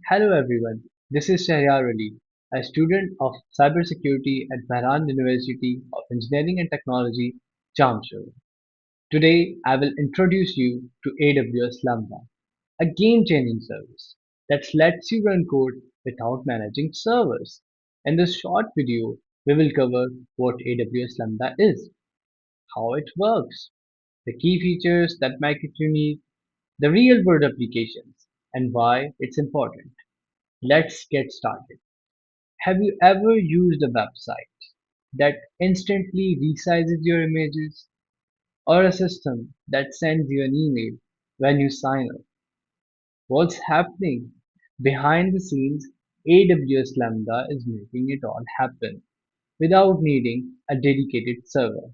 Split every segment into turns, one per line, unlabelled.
Hello everyone, this is Shahriyar, a student of cybersecurity at Mehran University of Engineering and Technology, Jamshedpur. Today I will introduce you to AWS Lambda, a game-changing service that lets you run code without managing servers. In this short video, we will cover what AWS Lambda is, how it works, the key features that make it unique, the real-world applications, and why it's important. Let's get started. Have you ever used a website that instantly resizes your images or a system that sends you an email when you sign up? What's happening? Behind the scenes, AWS Lambda is making it all happen without needing a dedicated server.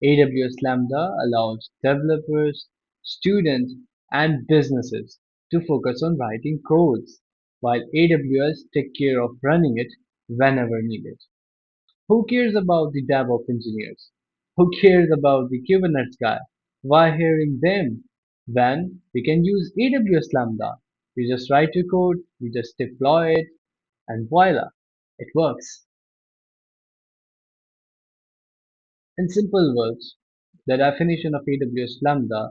AWS Lambda allows developers, students, and businesses to focus on writing codes, while AWS take care of running it whenever needed. Who cares about the DevOps engineers? Who cares about the Kubernetes guy? Why hiring them when we can use AWS Lambda? You just write your code, you just deploy it, and voila, it works. In simple words, the definition of AWS Lambda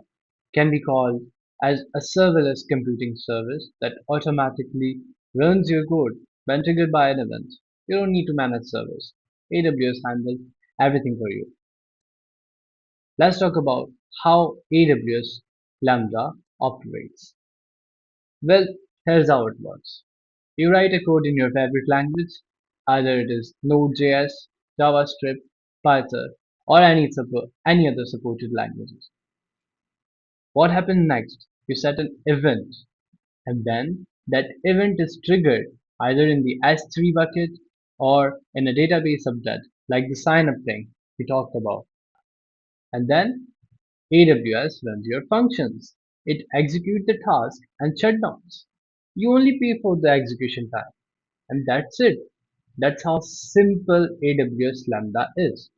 can be called as a serverless computing service that automatically runs your code when triggered by an event. You don't need to manage servers. AWS handles everything for you. Let's talk about how AWS Lambda operates. Well, here's how it works. You write a code in your favorite language, either it is Node.js, JavaScript, Python, or any other supported languages. What happens next? You set an event, and then that event is triggered either in the S3 bucket or in a database subnet, like the sign up thing we talked about. And then AWS runs your functions. It executes the task and shutdowns. You only pay for the execution time. And that's it. That's how simple AWS Lambda is.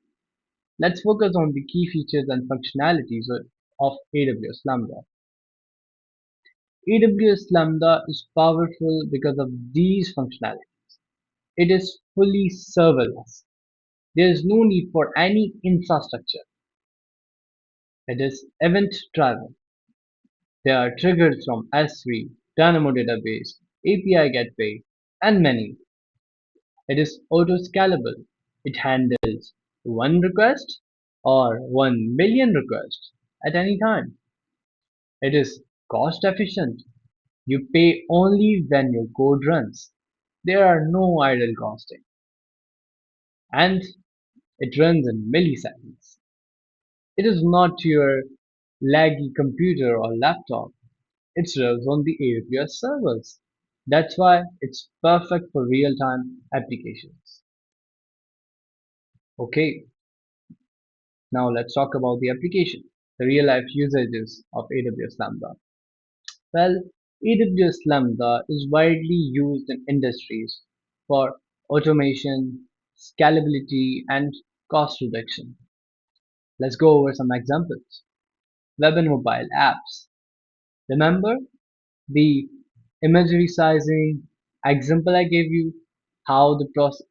Let's focus on the key features and functionalities of AWS Lambda. AWS Lambda is powerful because of these functionalities. It is fully serverless. There is no need for any infrastructure. It is event driven. There are triggers from S3, Dynamo Database, API Gateway, and many. It is auto-scalable. It handles one request or 1 million requests at any time. It is cost efficient. You pay only when your code runs. There are no idle costing. And it runs in milliseconds. It is not your laggy computer or laptop. It runs on the AWS servers. That's why it's perfect for real-time applications. Okay, now let's talk about the application, the real-life usages of AWS Lambda. Well, AWS Lambda is widely used in industries for automation, scalability, and cost reduction. Let's go over some examples. Web and mobile apps. Remember the imagery sizing example I gave you, how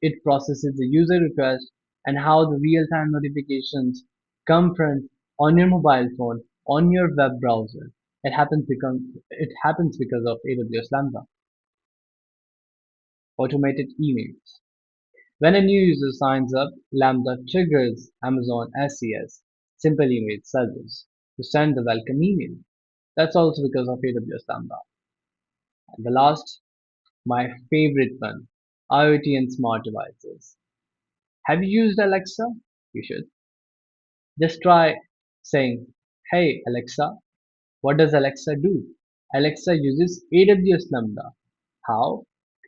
it processes the user request and how the real-time notifications come from on your mobile phone on your web browser. It happens because of AWS Lambda. Automated emails. When a new user signs up, Lambda triggers Amazon SES, Simple Email Service, to send the welcome email. That's also because of AWS Lambda. And the last, my favorite one, IoT and smart devices. Have you used Alexa? You should. Just try saying, "Hey Alexa." What does Alexa do? Alexa uses AWS Lambda. How?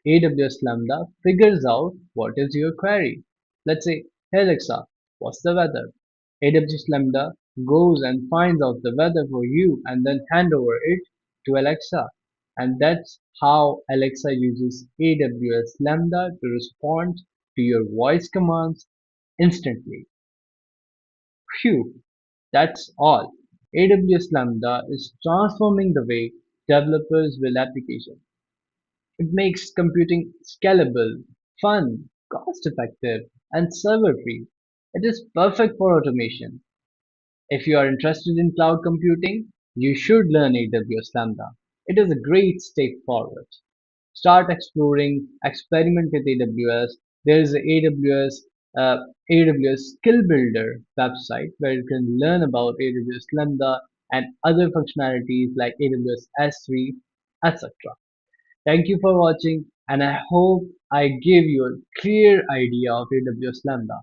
AWS Lambda figures out what is your query. Let's say, "Hey Alexa, what's the weather?" AWS Lambda goes and finds out the weather for you and then hand over it to Alexa. And that's how Alexa uses AWS Lambda to respond to your voice commands instantly. Phew, that's all. AWS Lambda is transforming the way developers build applications. It makes computing scalable, fun, cost effective, and server free. It is perfect for automation. If you are interested in cloud computing, you should learn AWS Lambda. It is a great step forward. Start exploring, experiment with AWS. There is a AWS Skill Builder website where you can learn about AWS Lambda and other functionalities like AWS S3, etc. Thank you for watching, and I hope I gave you a clear idea of AWS Lambda.